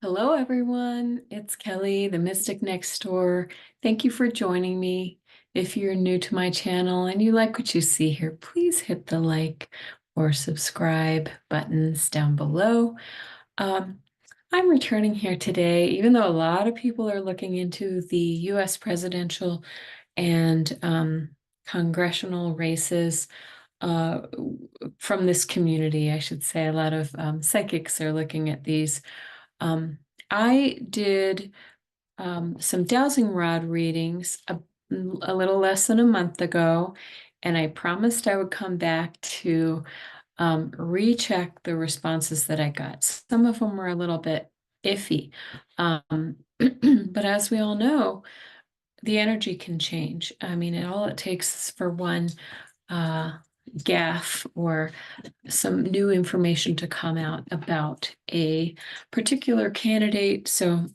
Hello, everyone. It's Kelly, the Mystic Next Door. Thank you for joining me. If you're new to my channel and you like what you see here, please hit the like or subscribe buttons down below. Um, I'm returning here today, even though a lot of people are looking into the US presidential and congressional races from this community, I should say. A lot of psychics are looking at these. Um, I did some dowsing rod readings a little less than a month ago, and I promised I would come back to recheck the responses that I got. Some of them were a little bit iffy, but as we all know, the energy can change. I mean, all it takes is for one gaffe or some new information to come out about a particular candidate. So,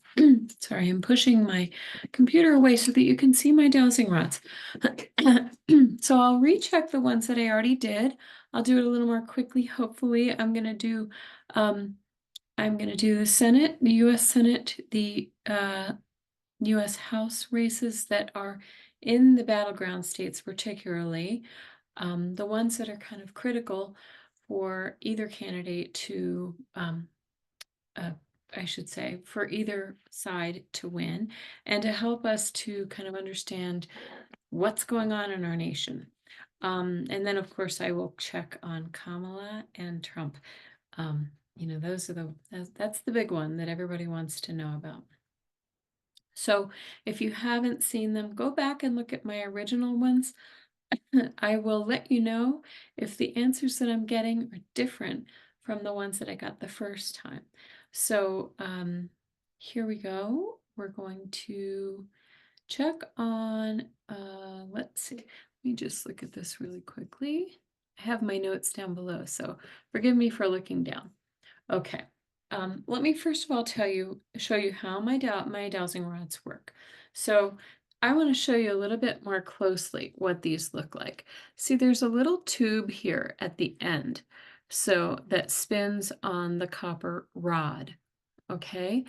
sorry, I'm pushing my computer away so that you can see my dowsing rods. So I'll recheck the ones that I already did. I'll do it a little more quickly. Hopefully, I'm gonna do the Senate, the U.S. Senate, the U.S. House races that are in the battleground states, particularly the ones that are kind of critical for either candidate to, I should say, for either side to win, and to help us to kind of understand what's going on in our nation. And then, of course, I will check on Kamala and Trump. Those are that's the big one that everybody wants to know about. So if you haven't seen them, go back and look at my original ones. I will let you know if the answers that I'm getting are different from the ones that I got the first time. So here we go. We're going to check on, let's see, let me just look at this really quickly. I have my notes down below, so forgive me for looking down. Okay. Let me first of all show you how my dowsing rods work. So I want to show you a little bit more closely what these look like. See, there's a little tube here at the end, so that spins on the copper rod. Okay.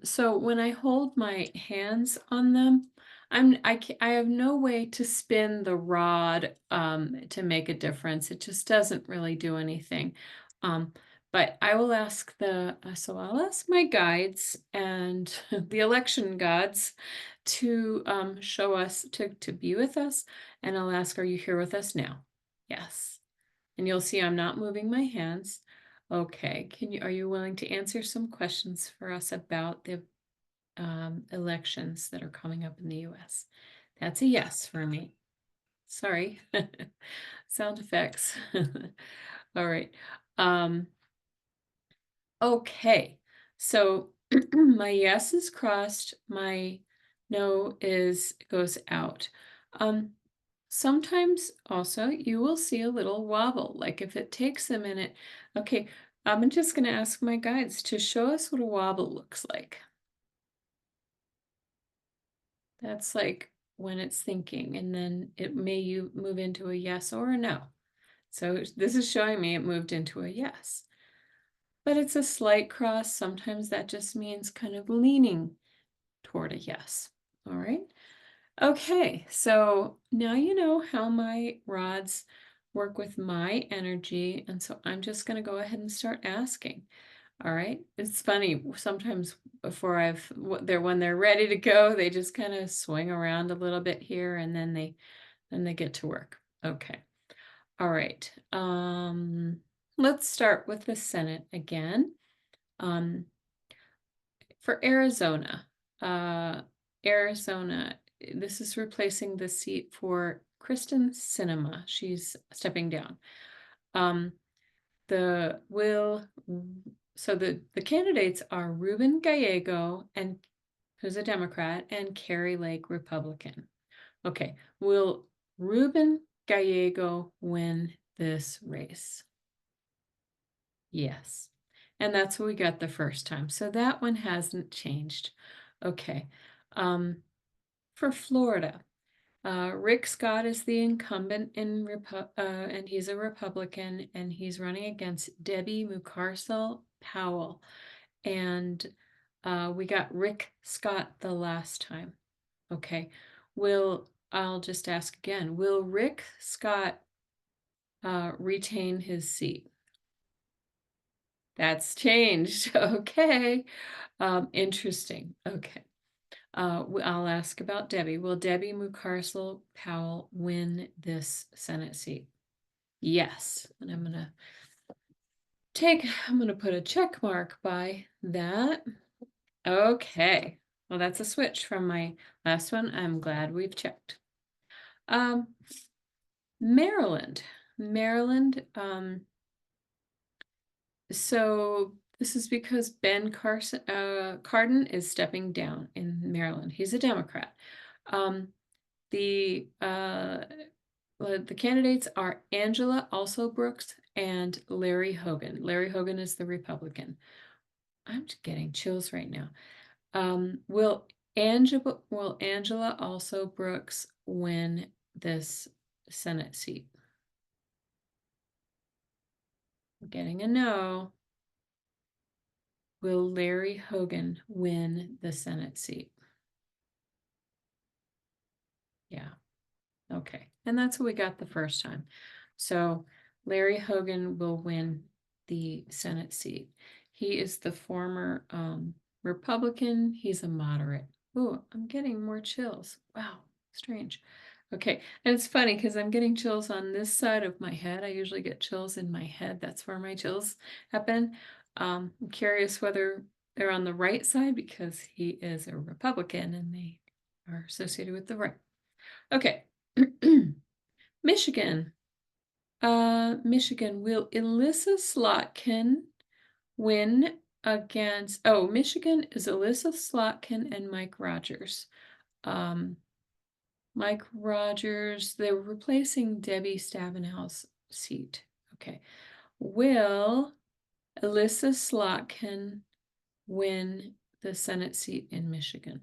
So when I hold my hands on them, I have no way to spin the rod to make a difference. It just doesn't really do anything. Um, but I will ask so I'll ask my guides and the election gods to show us, to be with us. And I'll ask, are you here with us now? Yes. And you'll see I'm not moving my hands. Okay, are you willing to answer some questions for us about the elections that are coming up in the US? That's a yes for me. Sorry. Sound effects. All right. Okay, so my yes is crossed, my no goes out. Sometimes also you will see a little wobble, like if it takes a minute. Okay, I'm just going to ask my guides to show us what a wobble looks like. That's like when it's thinking, and then you move into a yes or a no. So this is showing me it moved into a yes. But it's a slight cross. Sometimes that just means kind of leaning toward a yes. All right. Okay, so now you know how my rods work with my energy. And so I'm just going to go ahead and start asking. All right. It's funny. Sometimes when they're ready to go, they just kind of swing around a little bit here and then they get to work. Okay. All right. Let's start with the Senate again. For Arizona, this is replacing the seat for Kristen Sinema. She's stepping down. The candidates are Ruben Gallego, who's a Democrat, and Carrie Lake, Republican. Okay, will Ruben Gallego win this race? Yes. And that's what we got the first time. So that one hasn't changed. Okay. For Florida, Rick Scott is the incumbent and he's a Republican, and he's running against Debbie Mucarsel Powell. And We got Rick Scott the last time. Okay. I'll just ask again, will Rick Scott retain his seat? That's changed. Okay. Interesting. Okay. I'll ask about Debbie. Will Debbie Mucarsel Powell win this Senate seat? Yes. And I'm gonna put a check mark by that. Okay. Well, that's a switch from my last one. I'm glad we've checked. Um, Maryland. Maryland, so this is because Cardin is stepping down in Maryland. He's a Democrat. Um, the candidates are Angela Also Brooks and Larry Hogan. Larry Hogan is the Republican. I'm just getting chills right now. Will Angela Also Brooks win this Senate seat? I'm getting a no. Will Larry Hogan win the Senate seat? Yeah. Okay. And that's what we got the first time. So Larry Hogan will win the Senate seat. He is the former Republican. He's a moderate. Oh, I'm getting more chills. Wow, strange. Okay. And it's funny because I'm getting chills on this side of my head. I usually get chills in my head. That's where my chills happen. I'm curious whether they're on the right side because he is a Republican and they are associated with the right. Okay. Michigan. Michigan, will Elissa Slotkin win against, Michigan is Elissa Slotkin and Mike Rogers. Mike Rogers, they're replacing Debbie Stabenow's seat. Okay. Will Elissa Slotkin win the Senate seat in Michigan?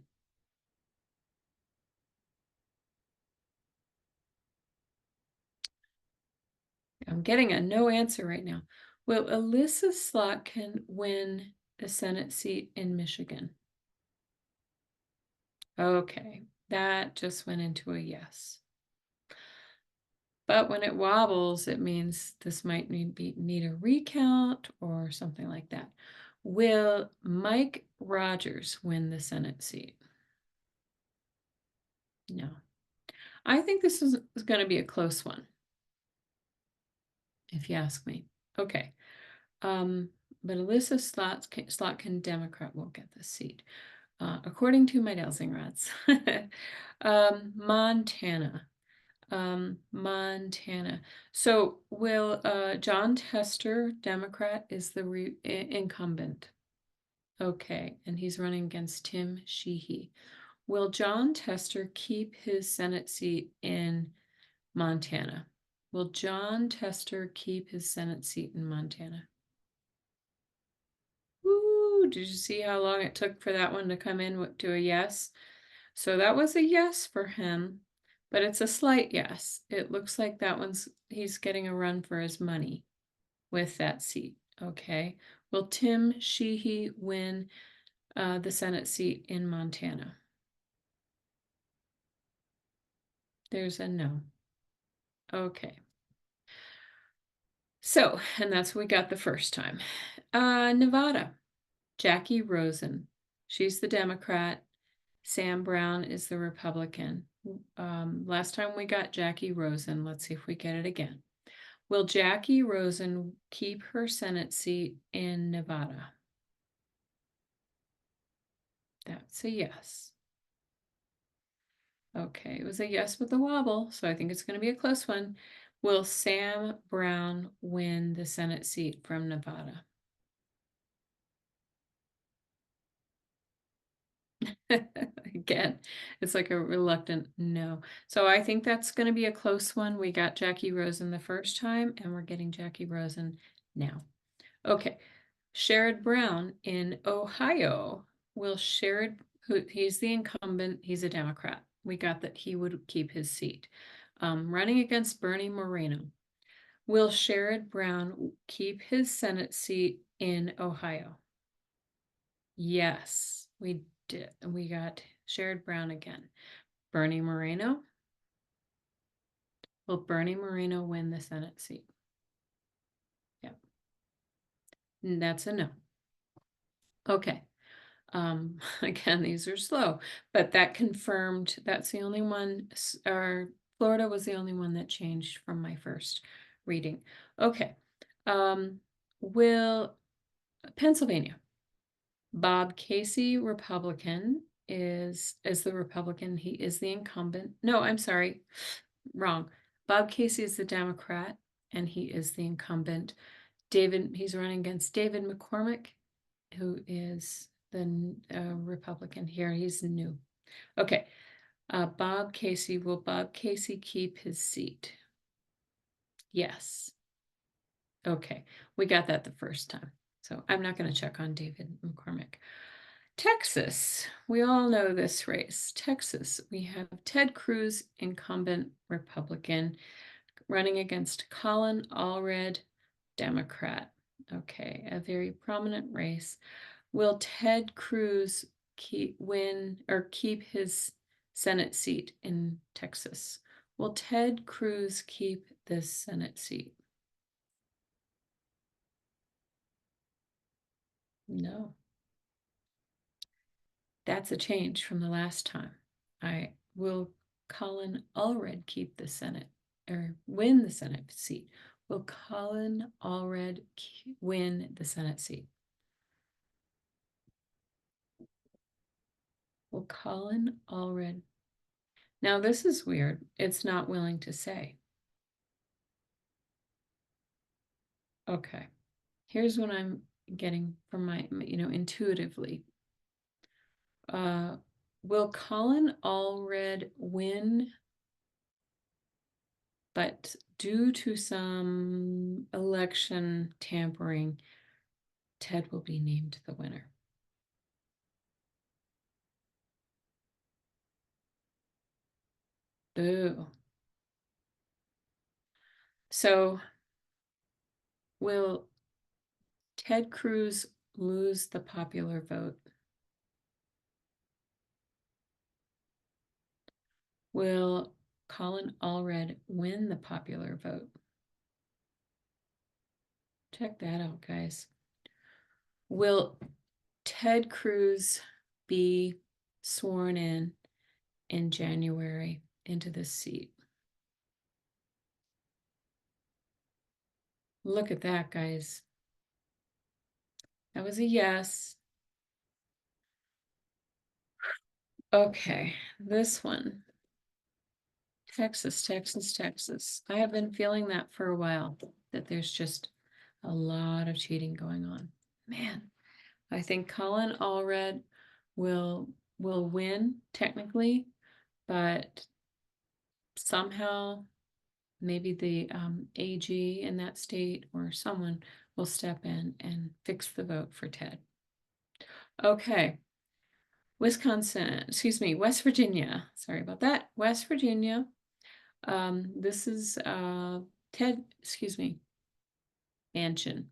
I'm getting a no answer right now. Will Elissa Slotkin win the Senate seat in Michigan? Okay, that just went into a yes. But when it wobbles, it means this might need a recount or something like that. Will Mike Rogers win the Senate seat? No. I think this is going to be a close one, if you ask me. Okay. But Elissa Slotkin, Democrat, will get the seat. According to my Dowsing rods. Montana. Montana. So will John Tester, Democrat, is the incumbent. Okay, and he's running against Tim Sheehy. Will John Tester keep his Senate seat in Montana? Will John Tester keep his Senate seat in Montana? Woo, did you see how long it took for that one to come in to a yes? So that was a yes for him, but it's a slight yes. It looks like he's getting a run for his money with that seat. Okay. Will Tim Sheehy win the Senate seat in Montana? There's a no. Okay. So, and that's what we got the first time. Nevada, Jackie Rosen. She's the Democrat. Sam Brown is the Republican. Last time we got Jackie Rosen. Let's see if we get it again. Will Jackie Rosen keep her Senate seat in Nevada? That's a yes. Okay, it was a yes with a wobble, so I think it's going to be a close one. Will Sam Brown win the Senate seat from Nevada? Again, it's like a reluctant no. So I think that's going to be a close one. We got Jackie Rosen the first time, and we're getting Jackie Rosen now. Okay, Sherrod Brown in Ohio. Will Sherrod, he's the incumbent, he's a Democrat. We got that he would keep his seat. Running against Bernie Moreno. Will Sherrod Brown keep his Senate seat in Ohio? Yes. we did. We got Sherrod Brown again. Bernie Moreno. Will Bernie Moreno win the Senate seat? Yep. And that's a no. Okay. Again, these are slow, but that confirmed, that's the only one, or Florida was the only one that changed from my first reading. Okay. Will Pennsylvania, Bob Casey, Republican, is the Republican. He is the incumbent. No, I'm sorry. Wrong. Bob Casey is the Democrat and he is the incumbent. He's running against David McCormick, who is the Republican here. He's new. Okay. Bob Casey, will Bob Casey keep his seat? Yes. Okay. We got that the first time. So I'm not going to check on David McCormick. Texas, we all know this race. Texas, we have Ted Cruz, incumbent Republican, running against Colin Allred, Democrat. Okay, a very prominent race. Will Ted Cruz keep his Senate seat in Texas? Will Ted Cruz keep this Senate seat? No. That's a change from the last time. Will Colin Allred keep the Senate or win the Senate seat? Will Colin Allred win the Senate seat? Will Colin Allred? Now this is weird. It's not willing to say. Okay. Here's what I'm getting from my, intuitively. Will Colin Allred win, but due to some election tampering, Ted will be named the winner? Boo. So will Ted Cruz lose the popular vote? Will Colin Allred win the popular vote? Check that out, guys. Will Ted Cruz be sworn in January into this seat? Look at that, guys. That was a yes. Okay, this one. Texas, Texas, Texas. I have been feeling that for a while, that there's just a lot of cheating going on. Man, I think Colin Allred will win technically, but somehow maybe the AG in that state or someone will step in and fix the vote for Ted. Okay. West Virginia. Sorry about that. West Virginia. This is Ted, Manchin.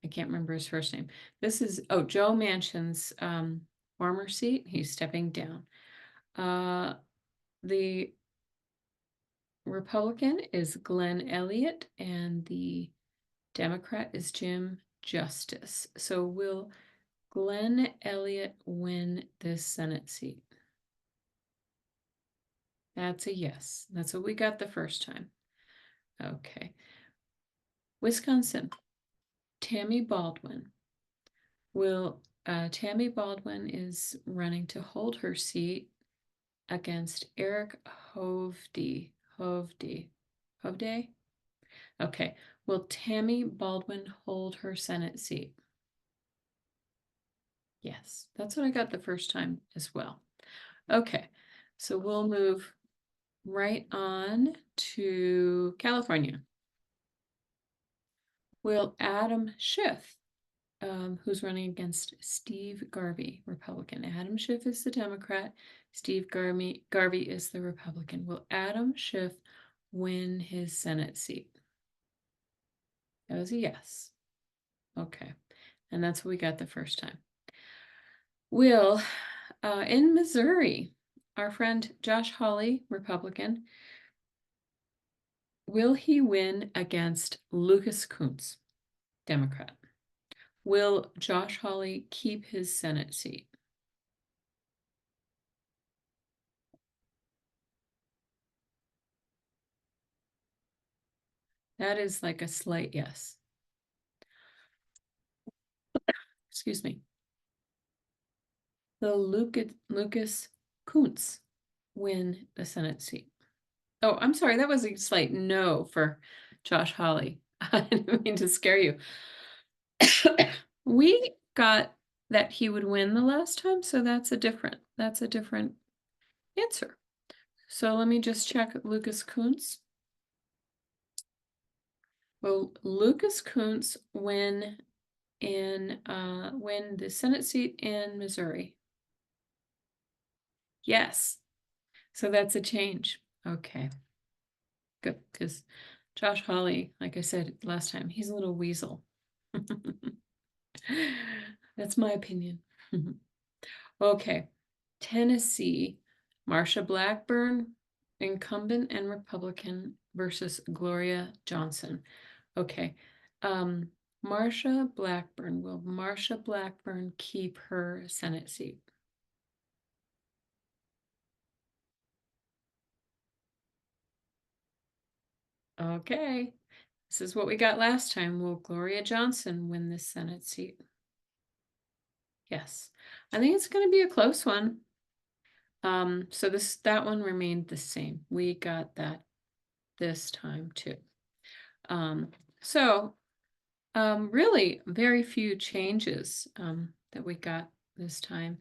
I can't remember his first name. This is, Joe Manchin's former seat. He's stepping down. The Republican is Glenn Elliott and the Democrat is Jim Justice. So will Glenn Elliott win this Senate seat? That's a yes. That's what we got the first time. Okay. Wisconsin, Tammy Baldwin. Tammy Baldwin is running to hold her seat against Eric Hovde. Hovde? Okay. Will Tammy Baldwin hold her Senate seat? Yes, that's what I got the first time as well. Okay, so we'll move right on to California. Will Adam Schiff, who's running against Steve Garvey, Republican. Adam Schiff is the Democrat. Steve Garvey is the Republican. Will Adam Schiff win his Senate seat? That was a yes. Okay, and that's what we got the first time. Will, in Missouri, our friend Josh Hawley, Republican, will he win against Lucas Kunce, Democrat? Will Josh Hawley keep his Senate seat? That is like a slight yes. Excuse me. Will Lucas Kunce win the Senate seat? Oh, I'm sorry, that was a slight no for Josh Hawley. I didn't mean to scare you. We got that he would win the last time, so that's a different answer. So let me just check Lucas Kunce. Will Lucas Kunce win the Senate seat in Missouri? Yes. So that's a change. Okay. Good, because Josh Hawley, like I said last time, he's a little weasel. That's my opinion. Okay. Tennessee, Marsha Blackburn, incumbent and Republican versus Gloria Johnson. Okay. Marsha Blackburn, will Marsha Blackburn keep her Senate seat? Okay. This is what we got last time. Will Gloria Johnson win this Senate seat? Yes. I think it's going to be a close one. So that one remained the same. We got that this time too. So really very few changes that we got this time.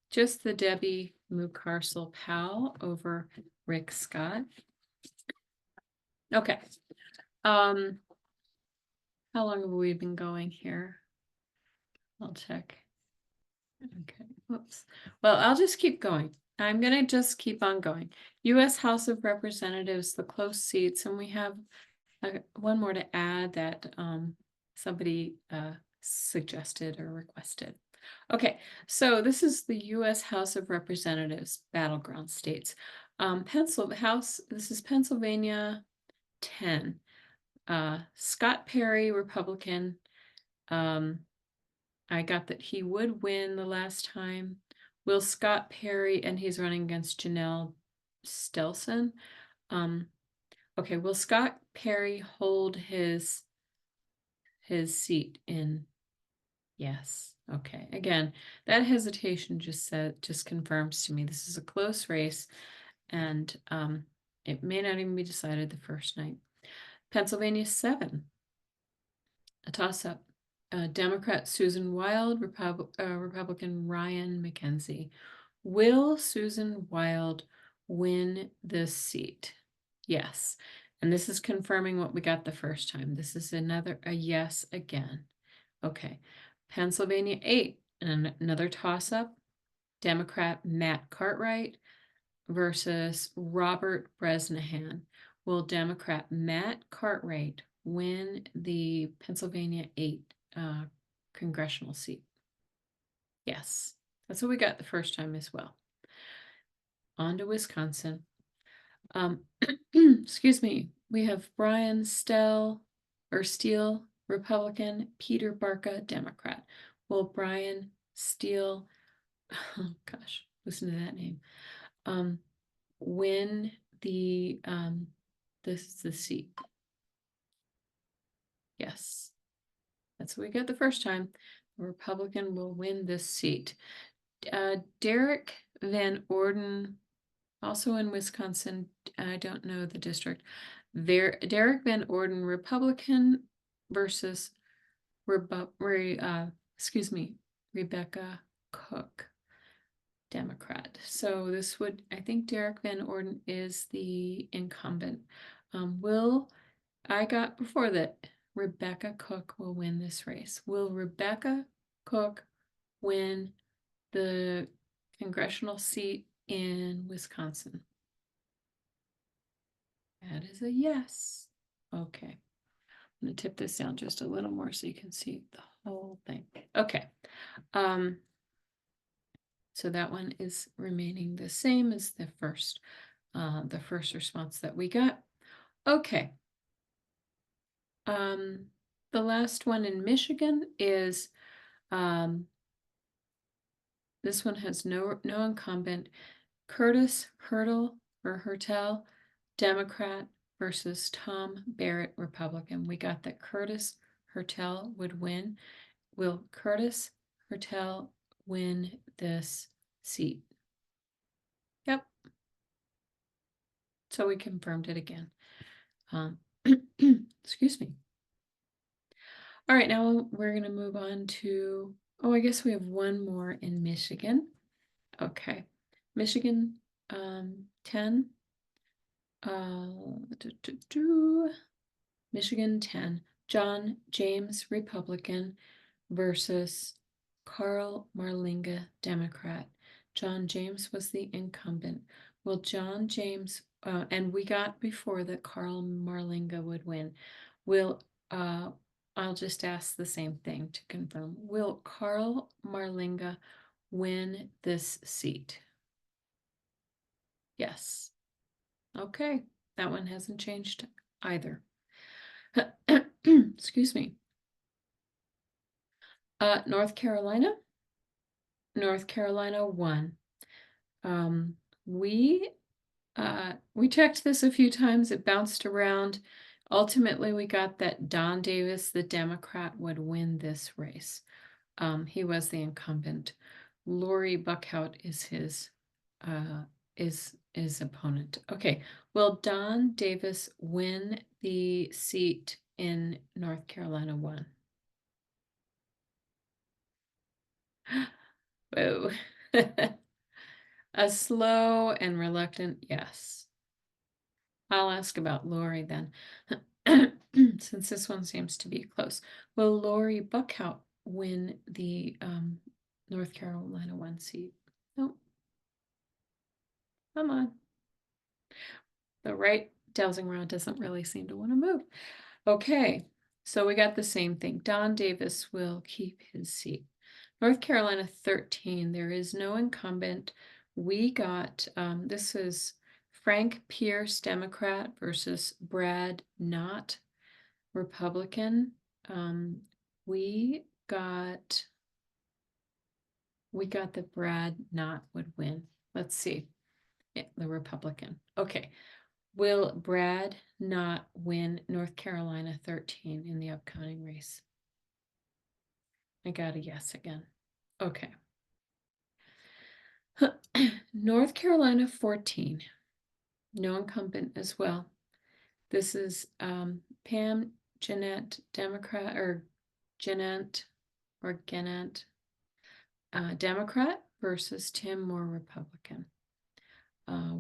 Just the Debbie Mucarsel Powell over Rick Scott. Okay. How long have we been going here? I'll check. Okay, whoops. Well, I'll just keep going. I'm gonna just keep on going. US House of Representatives, the close seats, and we have one more to add that somebody suggested or requested. Okay, so this is the US House of Representatives, battleground states. This is Pennsylvania 10. Scott Perry, Republican. I got that he would win the last time. Will Scott Perry, and he's running against Janelle Stelson. Okay, will Scott Perry hold his seat in? Yes. Okay. Again, that hesitation just confirms to me this is a close race, and it may not even be decided the first night. Pennsylvania 7, a toss-up. Democrat Susan Wild, Republican Ryan McKenzie. Will Susan Wild win this seat? Yes. And this is confirming what we got the first time. This is a yes again. Okay. Pennsylvania 8, and another toss-up. Democrat Matt Cartwright versus Robert Bresnahan. Will Democrat Matt Cartwright win the Pennsylvania 8 congressional seat? Yes. That's what we got the first time as well. On to Wisconsin. Excuse me. We have Brian Steele, Republican, Peter Barca, Democrat. Will Brian Steele, oh gosh, listen to that name, win the seat? Yes. That's what we got the first time. The Republican will win this seat. Derek Van Orden, also in Wisconsin. I don't know the district. Derek Van Orden, Republican versus excuse me, Rebecca Cook, Democrat. So this would, I think Derek Van Orden is the incumbent. I got before that Rebecca Cook will win this race. Will Rebecca Cook win the congressional seat in Wisconsin? That is a yes. Okay. I'm going to tip this down just a little more so you can see the whole thing. Okay. So that one is remaining the same as the first response that we got. Okay. The last one in Michigan is this one has no incumbent. Curtis Hurdle or Hertel, Democrat versus Tom Barrett, Republican. We got that Curtis Hertel would win. Will Curtis Hertel win this seat? Yep. So we confirmed it again. Excuse me. All right, now we're going to move on to, I guess we have one more in Michigan. Okay. Michigan 10. Michigan 10. John James, Republican versus Carl Marlinga, Democrat. John James was the incumbent. Will John James, and we got before that Carl Marlinga would win. I'll just ask the same thing to confirm. Will Carl Marlinga win this seat? Yes. Okay, that one hasn't changed either. Excuse me. North Carolina. North Carolina 1. We checked this a few times. It bounced around. Ultimately, we got that Don Davis, the Democrat, would win this race. He was the incumbent. Lori Buckhout is his opponent. Okay, will Don Davis win the seat in North Carolina 1? Whoa. A slow and reluctant yes. I'll ask about Lori then, since this one seems to be close. Will Lori Buckhout win the North Carolina 1 seat? Nope. Come on. The right dowsing rod doesn't really seem to want to move. Okay, so we got the same thing. Don Davis will keep his seat. North Carolina 13, there is no incumbent. We got, this is Frank Pierce, Democrat versus Brad Knott, Republican. We got that Brad Knott would win. Let's see. Yeah, the Republican. Okay. Will Brad Knott win North Carolina 13 in the upcoming race? I got a yes again. Okay. North Carolina 14. No incumbent as well. This is Pam Jeanette, Democrat, or Jeanette or Gannett, Democrat versus Tim Moore, Republican.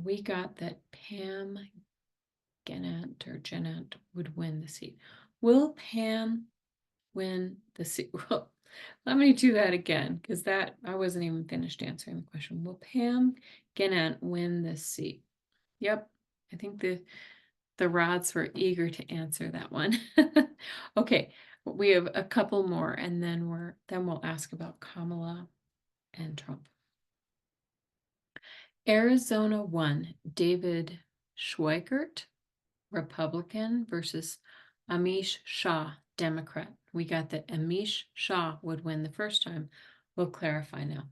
We got that Pam Gannett or Jeanette would win the seat. Will Pam win the seat? Well, let me do that again, because that I wasn't even finished answering the question. Will Pam Gannett win this seat? Yep, I think the rods were eager to answer that one. Okay, we have a couple more, and then we'll ask about Kamala and Trump. Arizona 1, David Schweikert, Republican versus Amish Shah, Democrat. We got that Amish Shah would win the first time. We'll clarify now.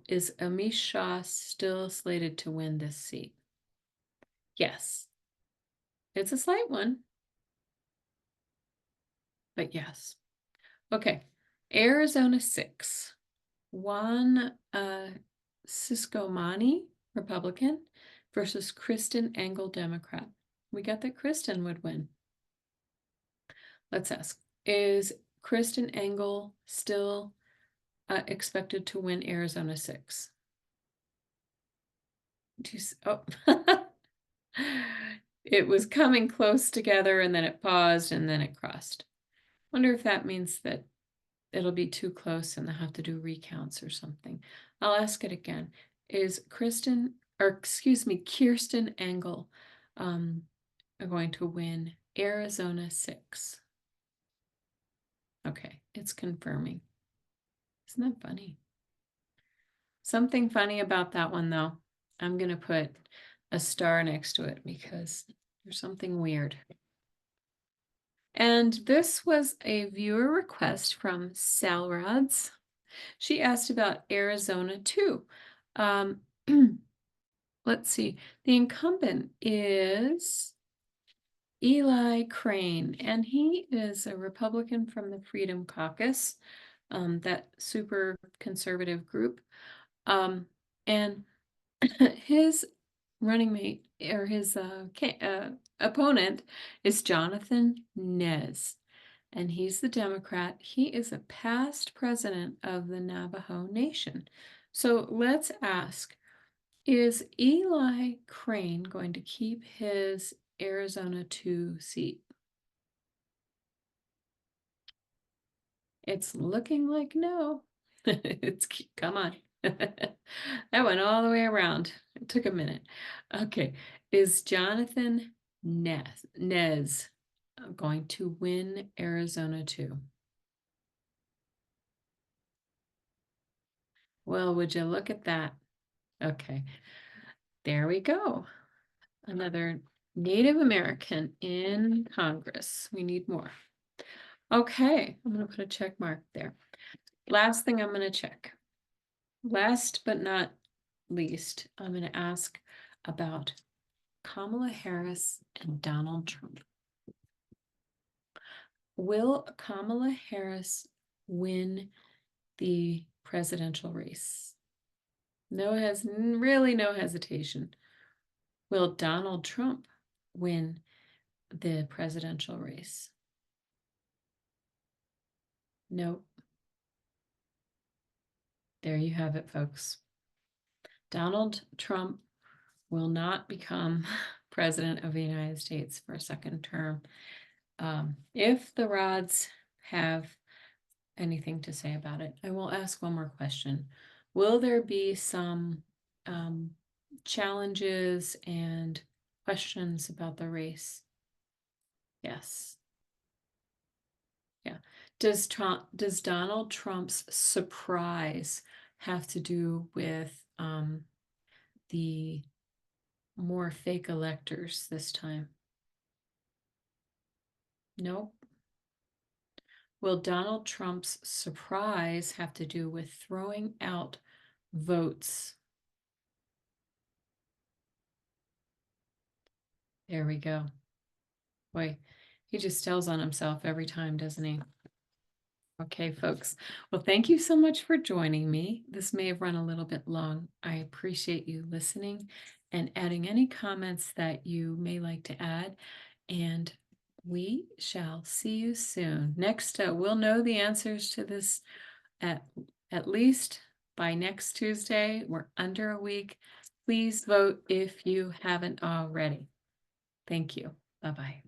Is Amish Shah still slated to win this seat? Yes. It's a slight one, but yes. Okay. Arizona 6. Juan Ciscomani, Republican, versus Kristen Engel, Democrat. We got that Kristen would win. Let's ask, is Kristen Engel still expected to win Arizona 6? Oh, it was coming close together and then it paused and then it crossed. Wonder if that means that it'll be too close and they'll have to do recounts or something. I'll ask it again. Is Kirsten Engel going to win Arizona 6? Okay, it's confirming. Isn't that funny? Something funny about that one, though. I'm going to put a star next to it because there's something weird. And this was a viewer request from Salrods. She asked about Arizona too. Um, let's see. The incumbent is Eli Crane, and he is a Republican from the Freedom Caucus, that super conservative group. And his running mate or his opponent is Jonathan Nez, and he's the Democrat. He is a past president of the Navajo Nation. So let's ask, is Eli Crane going to keep his Arizona 2 seat? It's looking like no. Come on. That went all the way around. It took a minute. Okay. Is Jonathan Nez going to win Arizona 2? Well, would you look at that? Okay. There we go. Another Native American in Congress. We need more. Okay. I'm going to put a check mark there. Last thing I'm going to check. Last but not least, I'm going to ask about Kamala Harris and Donald Trump. Will Kamala Harris win the presidential race? Really no hesitation. Will Donald Trump win the presidential race? Nope. There you have it, folks. Donald Trump will not become president of the United States for a second term. If the Rods have anything to say about it, I will ask one more question. Will there be some challenges and questions about the race? Yes. Yeah. Does Donald Trump's surprise have to do with the more fake electors this time? Nope. Will Donald Trump's surprise have to do with throwing out votes? There we go. Boy, he just tells on himself every time, doesn't he? Okay, folks. Well, thank you so much for joining me. This may have run a little bit long. I appreciate you listening and adding any comments that you may like to add. And we shall see you soon. Next, we'll know the answers to this at least by next Tuesday. We're under a week. Please vote if you haven't already. Thank you. Bye-bye.